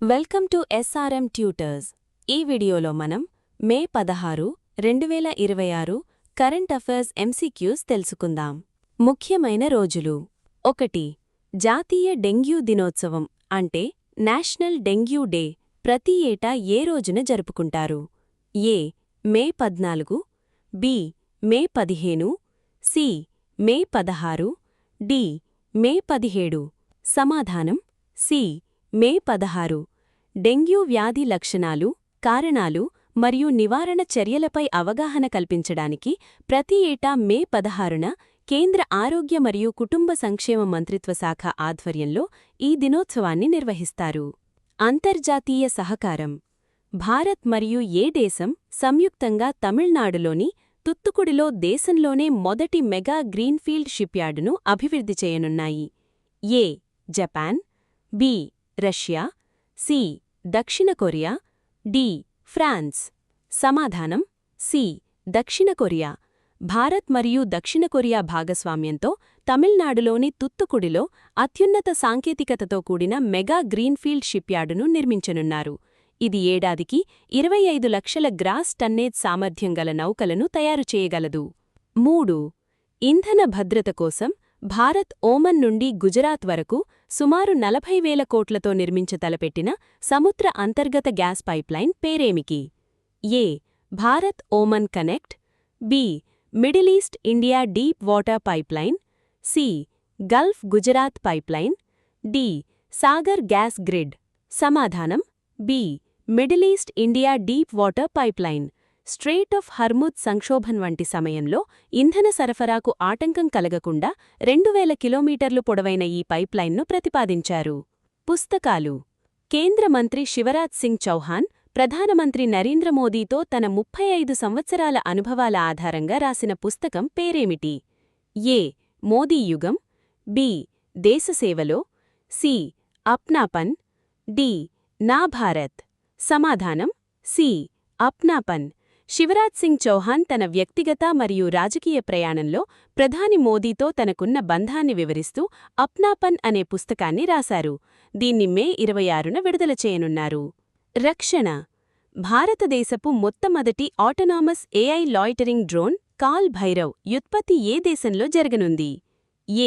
Welcome to SRM tutors. ఈ వీడియోలో మనం మే 16, 2026 కరెంట్ అఫైర్స్ ఎంసీక్యూస్ తెలుసుకుందాం. ముఖ్యమైన రోజులు: 1. జాతీయ డెంగ్యూ దినోత్సవం అంటే నేషనల్ డెంగ్యూ డే ప్రతి ఏటా ఏ రోజున జరుపుకుంటారు? ఏ. మే 14, బి. మే 15, సి. మే 16, డి. మే 17. సమాధానం సి. మే 16. డెంగ్యూ వ్యాధి లక్షణాలు, కారణాలు మరియు నివారణ చర్యలపై అవగాహన కల్పించడానికి ప్రతి ఏటా మే 16న కేంద్ర ఆరోగ్య మరియు కుటుంబ సంక్షేమ మంత్రిత్వ శాఖ ఆధ్వర్యంలో ఈ దినోత్సవాన్ని నిర్వహిస్తారు. అంతర్జాతీయ సహకారం: భారత్ మరియు ఏ దేశం సంయుక్తంగా తమిళనాడులోని తుత్తుకుడిలో దేశంలోనే మొదటి మెగా గ్రీన్ఫీల్డ్ షిప్యార్డును అభివృద్ధి చేయనున్నాయి. A. Japan, B. Russia, C. దక్షిణ కొరియా, డి. ఫ్రాన్స్. సమాధానం సి. దక్షిణ కొరియా. భారత్ మరియు దక్షిణ కొరియా భాగస్వామ్యంతో తమిళనాడులోని తుత్తుకుడిలో అత్యున్నత సాంకేతికతతో కూడిన మెగా గ్రీన్ఫీల్డ్ షిప్యార్డును నిర్మించనున్నారు. ఇది ఏడాదికి 25 లక్షల గ్రాస్ టన్నేజ్ సామర్థ్యం గల నౌకలను తయారు చేయగలదు. 3. ఇంధన భద్రత కోసం భారత్ ఓమన్ నుండి గుజరాత్ వరకు సుమారు 40,000 కోట్లతో నిర్మించతలపెట్టిన సముద్ర అంతర్గత గ్యాస్ పైప్లైన్ పేరేమికి? A. Bharat Oman connect, B. Middle east India deep water pipeline, C. Gulf Gujarat pipeline, D. Sagar gas grid. సమాధానం B. Middle east India deep water pipeline. Strait of Hormuz సంక్షోభం వంటి సమయంలో ఇంధన సరఫరాకు ఆటంకం కలగకుండా 2,000 కిలోమీటర్లు పొడవైన ఈ పైప్లైన్ను ప్రతిపాదించారు. పుస్తకాలు: కేంద్ర మంత్రి శివరాజ్ సింగ్ చౌహాన్ ప్రధానమంత్రి నరేంద్ర మోదీతో తన 35 సంవత్సరాల అనుభవాల ఆధారంగా రాసిన పుస్తకం పేరేమిటి? ఏ. మోదీ యుగం, బి. దేశసేవలో, సి. అప్నాపన్, డి. నా భారత్. సమాధానం సి. అప్నాపన్. శివరాజ్ సింగ్ చౌహాన్ తన వ్యక్తిగత మరియు రాజకీయ ప్రయాణంలో ప్రధాని మోదీతో తనకున్న బంధాన్ని వివరిస్తూ అప్నాపన్ అనే పుస్తకాన్ని రాశారు. దీన్ని మే 26న విడుదల చేయనున్నారు. రక్షణ: భారతదేశపు మొట్టమొదటి autonomous AI loitering drone Kaal Bhairav యుత్పత్తి ఏ దేశంలో జరగనుంది?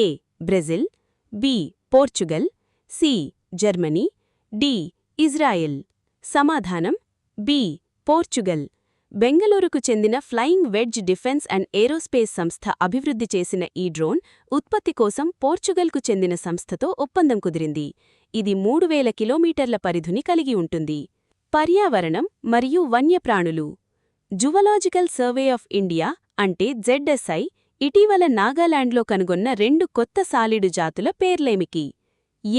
A. Brazil, B. Portugal, C. Germany, D. Israel. సమాధానం బి. పోర్చుగల్. బెంగళూరుకు చెందిన flying wedge defence and aerospace సంస్థ అభివృద్ధి చేసిన ఈ డ్రోన్ ఉత్పత్తి కోసం పోర్చుగల్కు చెందిన సంస్థతో ఒప్పందం కుదిరింది. ఇది 3,000 కిలోమీటర్ల పరిధిని కలిగి ఉంటుంది. పర్యావరణం మరియు వన్యప్రాణులు: జువలాజికల్ సర్వే ఆఫ్ ఇండియా అంటే ZSI ఇటీవల నాగాలాండ్లో కనుగొన్న 2 కొత్త సాలిడు జాతుల పేర్లేమికి?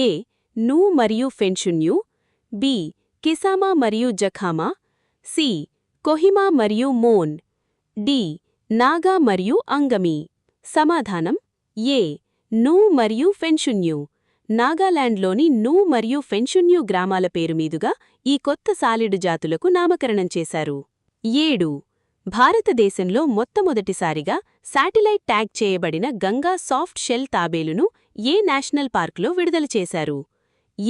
ఏ. నూ మరియు ఫెన్షున్యూ, బి. కిసామా మరియు జఖామా, సి. కొహిమా మరియు మోన్, డి. నాగా మరియు అంగమి. సమాధానం ఏ. నూ మరియు ఫెన్షున్యూ. నాగాలాండ్లోని నూ మరియు ఫెన్షున్యూ గ్రామాల పేరుమీదుగా ఈ కొత్త సాలిడు జాతులకు నామకరణం చేశారు. 7. భారతదేశంలో మొట్టమొదటిసారిగా శాటిలైట్ ట్యాగ్ చేయబడిన గంగా సాఫ్ట్ షెల్ తాబేలును ఏ నేషనల్ పార్క్లో విడుదల చేశారు?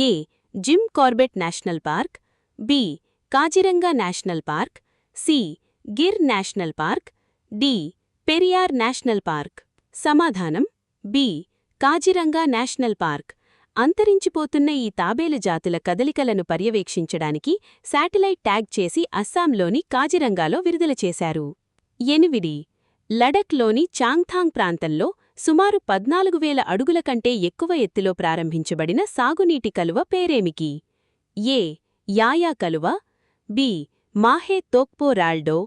A. Jim Corbett national park, B. Kaziranga national park, C. Gir national park, D. Periyar national park. సమాధానం బి. Kaziranga national park. అంతరించిపోతున్న ఈ తాబేలు జాతుల కదలికలను పర్యవేక్షించడానికి శాటిలైట్ ట్యాగ్ చేసి అస్సాంలోని కాజిరంగాలో విడుదల చేశారు. 8. లడఖ్లోని చాంగ్థాంగ్ ప్రాంతంలో సుమారు 14,000 అడుగుల కంటే ఎక్కువ ఎత్తులో ప్రారంభించబడిన సాగునీటి కలువ పేరేమికి? ఏ. యాయా కలువ, B. Mahe Tokpo Raldo,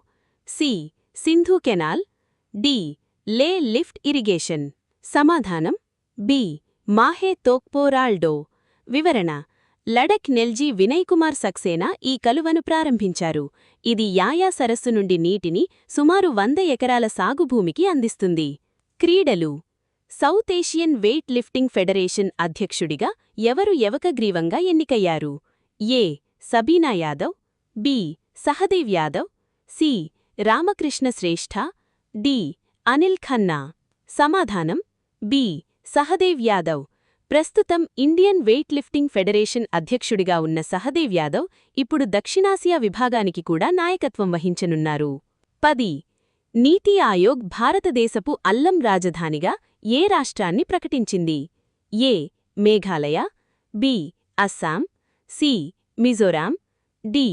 C. Sindhu canal, D. Leh lift irrigation. సమాధానం బి. మాహే తోక్పో రాల్డో. వివరణ: లడఖ్ నెల్జీ వినయ్ కుమార్ సక్సేనా ఈ కలువను ప్రారంభించారు. ఇది యాయా సరస్సు నుండి నీటిని సుమారు 100 ఎకరాల సాగుభూమికి అందిస్తుంది. క్రీడలు: south Asian weight lifting federation అధ్యక్షుడిగా ఎవరు ఏకగ్రీవంగా ఎన్నికయ్యారు? ఏ. సబీనా యాదవ్, బి. సహదేవ్ యాదవ్, సి. రామకృష్ణ శ్రేష్ఠ, డి. అనిల్ ఖన్నా. సమాధానం బి. సహదేవ్ యాదవ్. ప్రస్తుతం ఇండియన్ వెయిట్ లిఫ్టింగ్ ఫెడరేషన్ అధ్యక్షుడిగా ఉన్న సహదేవ్ యాదవ్ ఇప్పుడు దక్షిణాసియా విభాగానికి కూడా నాయకత్వం వహించనున్నారు. 10. నీతి ఆయోగ్ భారతదేశపు అల్లం రాజధానిగా ఏ రాష్ట్రాన్ని ప్రకటించింది? A. Meghalaya, B. Assam, C. Mizoram, D.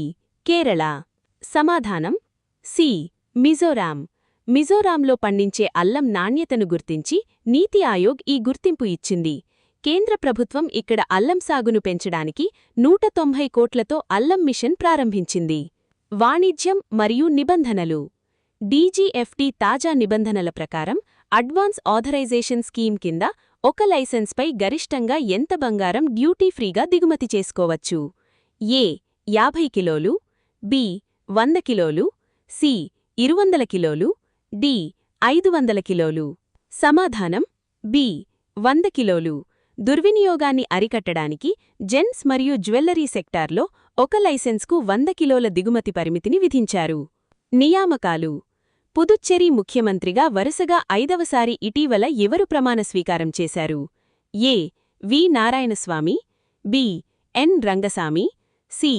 Kerala. సమాధానం సి. మిజోరాం. మిజోరాంలో పండించే అల్లం నాణ్యతను గుర్తించి నీతి ఆయోగ్ ఈ గుర్తింపు ఇచ్చింది. కేంద్ర ప్రభుత్వం ఇక్కడ అల్లం సాగును పెంచడానికి 190 కోట్లతో అల్లం మిషన్ ప్రారంభించింది. వాణిజ్యం మరియు నిబంధనలు. డీజీఎఫ్టీ తాజా నిబంధనల ప్రకారం అడ్వాన్స్ ఆథరైజేషన్ స్కీమ్ కింద ఒక లైసెన్స్పై గరిష్టంగా ఎంత బంగారం డ్యూటీ ఫ్రీగా దిగుమతి చేసుకోవచ్చు? ఏ. 50 కిలోలు, బి. 100 కిలోలు, సి. 200 కిలోలు, డి. 500 కిలోలు. సమాధానం బి. 100 కిలోలు. దుర్వినియోగాన్ని అరికట్టడానికి జెమ్స్ మరియు జ్యువెల్లరీ సెక్టార్లో ఒక లైసెన్స్కు 100 కిలోల దిగుమతి పరిమితిని విధించారు. నియామకాలు. పుదుచ్చేరి ముఖ్యమంత్రిగా వరుసగా 5వసారి ఇటీవల ఎవరు ప్రమాణ స్వీకారం చేశారు? ఏ. వి. నారాయణస్వామి, బి. ఎన్. రంగసామి, సి.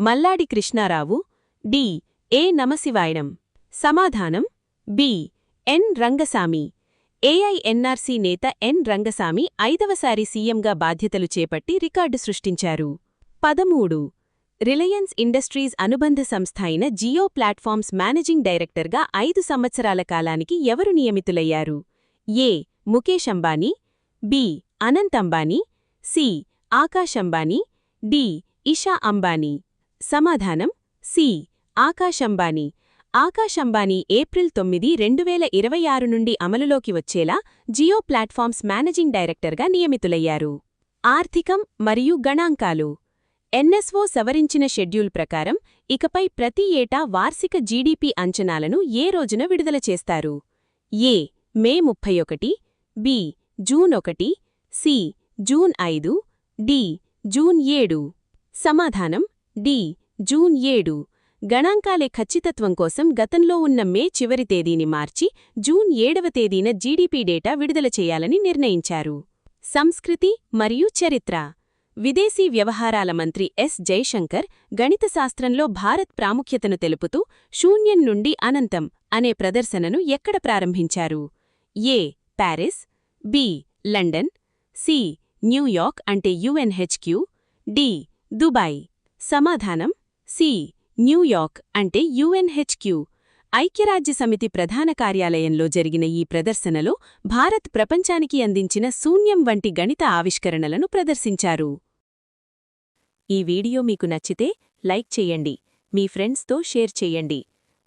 మల్లాడి కృష్ణారావు, డి. ఏ. నమశివాయనం. సమాధానం బి. ఎన్. రంగసామి. ఏఐఎన్ఆర్సీ నేత ఎన్. రంగసామి 5వసారి సీఎంగా బాధ్యతలు చేపట్టి రికార్డు సృష్టించారు. 13. రిలయన్స్ ఇండస్ట్రీస్ అనుబంధ సంస్థ అయిన జియో ప్లాట్ఫామ్స్ మేనేజింగ్ డైరెక్టర్గా 5 సంవత్సరాల కాలానికి ఎవరు నియమితులయ్యారు? A. Mukesh Ambani, B. Anant Ambani, C. Akash Ambani, D. Isha Ambani. సమాధానం సి. ఆకాష్ అంబానీ. ఆకాష్ అంబానీ ఏప్రిల్ 9, 2026 నుండి అమలులోకి వచ్చేలా జియో ప్లాట్ఫామ్స్ మేనేజింగ్ డైరెక్టర్గా నియమితులయ్యారు. ఆర్థికం మరియు గణాంకాలు. ఎన్ఎస్ఓ సవరించిన షెడ్యూల్ ప్రకారం ఇకపై ప్రతి ఏటా వార్షిక జీడీపీ అంచనాలను ఏ రోజున విడుదల చేస్తారు? A. May 31, B. June 1, C. June 5, D. June 7. సమాధానం డి. జూన్ 7. గణాంకాలే ఖచ్చితత్వం కోసం గతంలో ఉన్న మే చివరి తేదీని మార్చి జూన్ 7వ తేదీన జీడీపీ డేటా విడుదల చేయాలని నిర్ణయించారు. సంస్కృతి మరియు చరిత్ర. విదేశీ వ్యవహారాల మంత్రి ఎస్. జైశంకర్ గణితశాస్త్రంలో భారత్ ప్రాముఖ్యతను తెలుపుతూ శూన్యం నుండి అనంతం అనే ప్రదర్శనను ఎక్కడ ప్రారంభించారు? A. Paris, B. London, C. New York అంటే యుఎన్హెచ్క్యూ, డి. దుబాయ్. సమాధానం సి. న్యూయార్క్ అంటే యుఎన్హెచ్క్యూ. ఐక్యరాజ్యసమితి ప్రధాన కార్యాలయంలో జరిగిన ఈ ప్రదర్శనలో భారత్ ప్రపంచానికి అందించిన శూన్యం వంటి గణిత ఆవిష్కరణలను ప్రదర్శించారు. ఈ వీడియో మీకు నచ్చితే లైక్ చేయండి, మీ ఫ్రెండ్స్తో షేర్ చేయండి.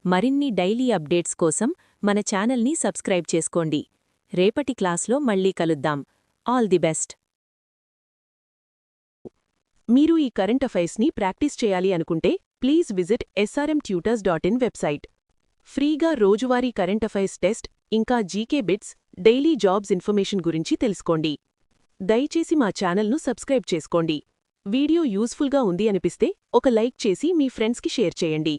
మరిన్ని డైలీ అప్డేట్స్ కోసం మన ఛానల్ని సబ్స్క్రైబ్ చేసుకోండి. రేపటి క్లాస్లో మళ్ళీ కలుద్దాం. All the best. మీరు ఈ కరెంట్ అఫైర్స్ని ప్రాక్టీస్ చేయాలి అనుకుంటే ప్లీజ్ విజిట్ srmtutors.in వెబ్సైట్. ఫ్రీగా రోజువారీ కరెంట్ అఫైర్స్ టెస్ట్ ఇంకా GK bits, daily jobs information గురించి తెలుసుకోండి. దయచేసి మా ఛానల్ను సబ్స్క్రైబ్ చేసుకోండి. వీడియో యూస్ఫుల్గా ఉంది అనిపిస్తే ఒక లైక్ చేసి మీ ఫ్రెండ్స్కి షేర్ చేయండి.